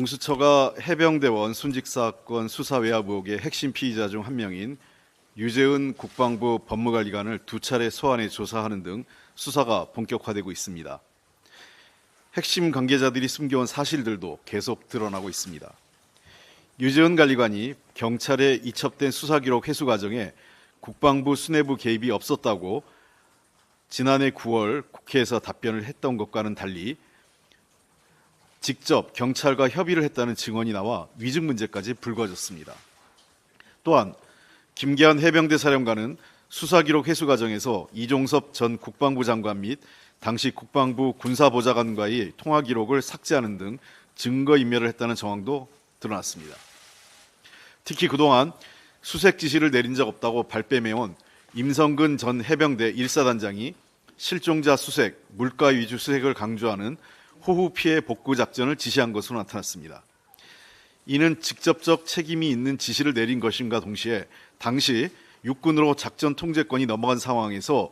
공수처가 해병대원 순직 사건 수사 외압 의혹의 핵심 피의자 중 한 명인 유재은 국방부 법무관리관을 두 차례 소환해 조사하는 등 수사가 본격화되고 있습니다. 핵심 관계자들이 숨겨온 사실들도 계속 드러나고 있습니다. 유재은 관리관이 경찰에 이첩된 수사기록 회수 과정에 국방부 수뇌부 개입이 없었다고 지난해 9월 국회에서 답변을 했던 것과는 달리 직접 경찰과 협의를 했다는 증언이 나와 위증 문제까지 불거졌습니다. 또한 김계한 해병대 사령관은 수사기록 회수 과정에서 이종섭 전 국방부 장관 및 당시 국방부 군사보좌관과의 통화 기록을 삭제하는 등 증거인멸을 했다는 정황도 드러났습니다. 특히 그동안 수색 지시를 내린 적 없다고 발뺌해온 임성근 전 해병대 1사단장이 실종자 수색, 물가 위주 수색을 강조하는 호우 피해 복구 작전을 지시한 것으로 나타났습니다. 이는 직접적 책임이 있는 지시를 내린 것임과 동시에 당시 육군으로 작전 통제권이 넘어간 상황에서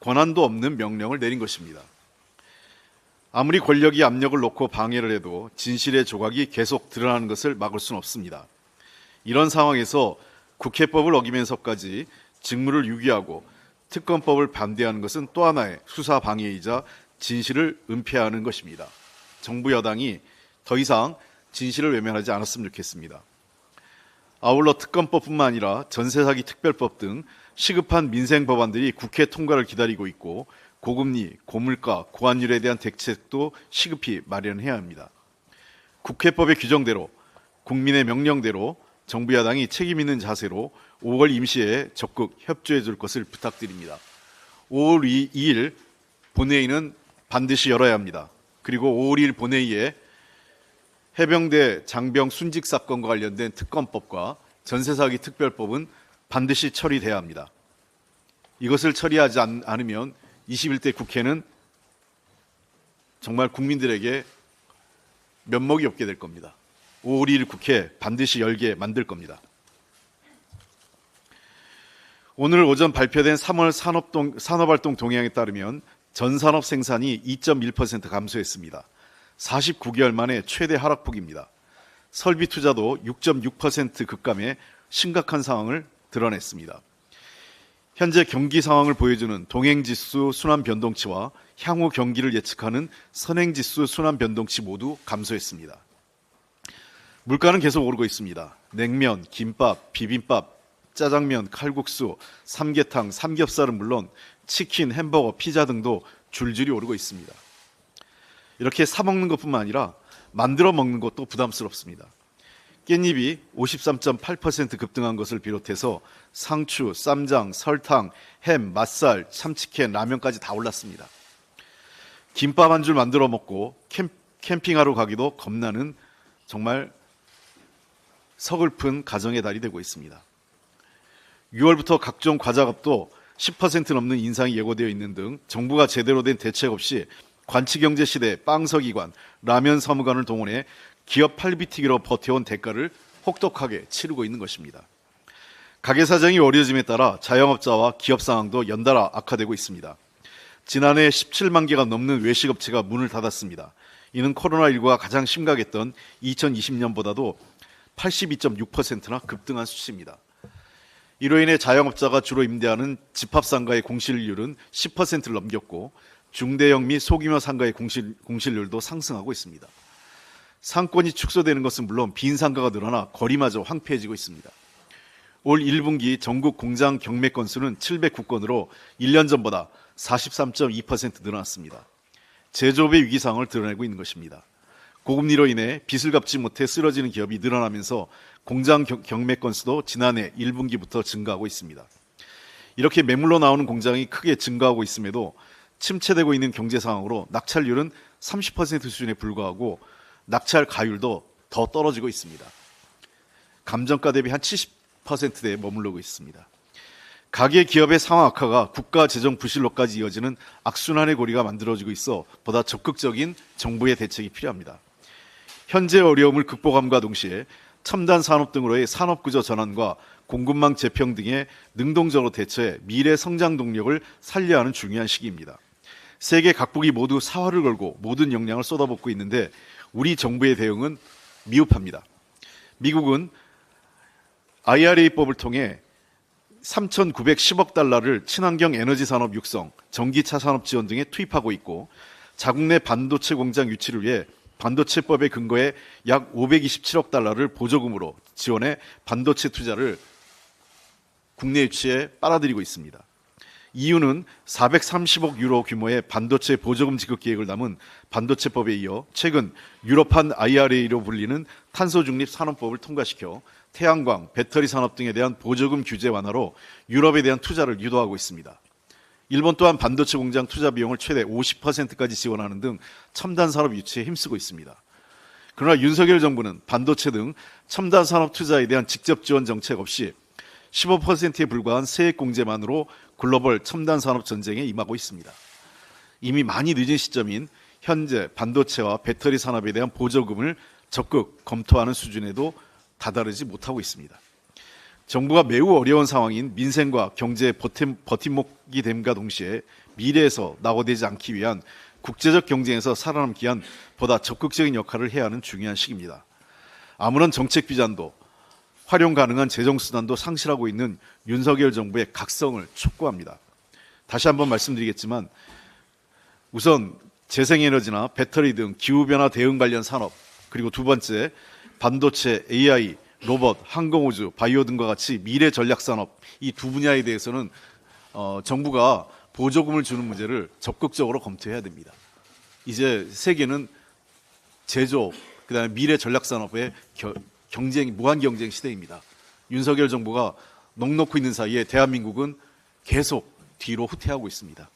권한도 없는 명령을 내린 것입니다. 아무리 권력이 압력을 놓고 방해를 해도 진실의 조각이 계속 드러나는 것을 막을 수는 없습니다. 이런 상황에서 국회법을 어기면서까지 직무를 유기하고 특검법을 반대하는 것은 또 하나의 수사 방해이자 진실을 은폐하는 것입니다. 정부 여당이 더 이상 진실을 외면하지 않았으면 좋겠습니다. 아울러 특검법뿐만 아니라 전세사기 특별법 등 시급한 민생 법안들이 국회 통과를 기다리고 있고 고금리, 고물가, 고환율에 대한 대책도 시급히 마련해야 합니다. 국회법의 규정대로 국민의 명령대로 정부 야당이 책임 있는 자세로 5월 임시에 적극 협조해 줄 것을 부탁드립니다. 5월 2일 본회의는 반드시 열어야 합니다. 그리고 5월 2일 본회의에 해병대 장병 순직 사건과 관련된 특검법과 전세사기 특별법은 반드시 처리돼야 합니다. 이것을 처리하지 않으면 21대 국회는 정말 국민들에게 면목이 없게 될 겁니다. 5월 2일 국회 반드시 열게 만들 겁니다. 오늘 오전 발표된 3월 산업활동 동향에 따르면 전산업 생산이 2.1% 감소했습니다. 49개월 만에 최대 하락폭입니다. 설비 투자도 6.6% 급감해 심각한 상황을 드러냈습니다. 현재 경기 상황을 보여주는 동행지수 순환 변동치와 향후 경기를 예측하는 선행지수 순환 변동치 모두 감소했습니다. 물가는 계속 오르고 있습니다. 냉면, 김밥, 비빔밥, 짜장면, 칼국수, 삼계탕, 삼겹살은 물론 치킨, 햄버거, 피자 등도 줄줄이 오르고 있습니다. 이렇게 사 먹는 것뿐만 아니라 만들어 먹는 것도 부담스럽습니다. 깻잎이 53.8% 급등한 것을 비롯해서 상추, 쌈장, 설탕, 햄, 맛살, 참치캔, 라면까지 다 올랐습니다. 김밥 한 줄 만들어 먹고 캠핑하러 가기도 겁나는 정말 서글픈 가정의 달이 되고 있습니다. 6월부터 각종 과자값도 10% 넘는 인상이 예고되어 있는 등 정부가 제대로 된 대책 없이 관치경제 시대 빵서기관, 라면 사무관을 동원해 기업 팔비튀기로 버텨온 대가를 혹독하게 치르고 있는 것입니다. 가게 사정이 어려짐에 따라 자영업자와 기업 상황도 연달아 악화되고 있습니다. 지난해 17만 개가 넘는 외식업체가 문을 닫았습니다. 이는 코로나19가 가장 심각했던 2020년보다도 82.6%나 급등한 수치입니다. 이로 인해 자영업자가 주로 임대하는 집합상가의 공실률은 10%를 넘겼고 중대형 및 소규모 상가의 공실률도 상승하고 있습니다. 상권이 축소되는 것은 물론 빈 상가가 늘어나 거리마저 황폐해지고 있습니다. 올 1분기 전국 공장 경매 건수는 709건으로 1년 전보다 43.2% 늘어났습니다. 제조업의 위기 상황을 드러내고 있는 것입니다. 고금리로 인해 빚을 갚지 못해 쓰러지는 기업이 늘어나면서 공장 경매 건수도 지난해 1분기부터 증가하고 있습니다. 이렇게 매물로 나오는 공장이 크게 증가하고 있음에도 침체되고 있는 경제 상황으로 낙찰률은 30% 수준에 불과하고 낙찰 가율도 더 떨어지고 있습니다. 감정가 대비 한 70%대에 머무르고 있습니다. 가계 기업의 상황 악화가 국가 재정 부실로까지 이어지는 악순환의 고리가 만들어지고 있어 보다 적극적인 정부의 대책이 필요합니다. 현재 어려움을 극복함과 동시에 첨단 산업 등으로의 산업구조 전환과 공급망 재평 등에 능동적으로 대처해 미래 성장 동력을 살려야 하는 중요한 시기입니다. 세계 각국이 모두 사활을 걸고 모든 역량을 쏟아붓고 있는데 우리 정부의 대응은 미흡합니다. 미국은 IRA법을 통해 3,910억 달러를 친환경 에너지 산업 육성, 전기차 산업 지원 등에 투입하고 있고 자국 내 반도체 공장 유치를 위해 반도체법에 근거해 약 527억 달러를 보조금으로 지원해 반도체 투자를 국내 유치에 빨아들이고 있습니다. EU는 430억 유로 규모의 반도체 보조금 지급 계획을 담은 반도체법에 이어 최근 유럽판 IRA로 불리는 탄소중립 산업법을 통과시켜 태양광, 배터리 산업 등에 대한 보조금 규제 완화로 유럽에 대한 투자를 유도하고 있습니다. 일본 또한 반도체 공장 투자 비용을 최대 50%까지 지원하는 등 첨단 산업 유치에 힘쓰고 있습니다. 그러나 윤석열 정부는 반도체 등 첨단 산업 투자에 대한 직접 지원 정책 없이 15%에 불과한 세액 공제만으로 글로벌 첨단 산업 전쟁에 임하고 있습니다. 이미 많이 늦은 시점인 현재 반도체와 배터리 산업에 대한 보조금을 적극 검토하는 수준에도 다다르지 못하고 있습니다. 정부가 매우 어려운 상황인 민생과 경제의 버팀목이 됨과 동시에 미래에서 낙오되지 않기 위한 국제적 경쟁에서 살아남기 위한 보다 적극적인 역할을 해야 하는 중요한 시기입니다. 아무런 정책 비전도 활용 가능한 재정수단도 상실하고 있는 윤석열 정부의 각성을 촉구합니다. 다시 한번 말씀드리겠지만 우선 재생에너지나 배터리 등 기후변화 대응 관련 산업, 그리고 두 번째 반도체, AI, 로봇, 항공우주, 바이오 등과 같이 미래 전략산업 이 두 분야에 대해서는 정부가 보조금을 주는 문제를 적극적으로 검토해야 됩니다. 이제 세계는 제조업, 그다음에 미래 전략산업의 무한 경쟁 시대입니다. 윤석열 정부가 넋놓고 있는 사이에 대한민국은 계속 뒤로 후퇴하고 있습니다.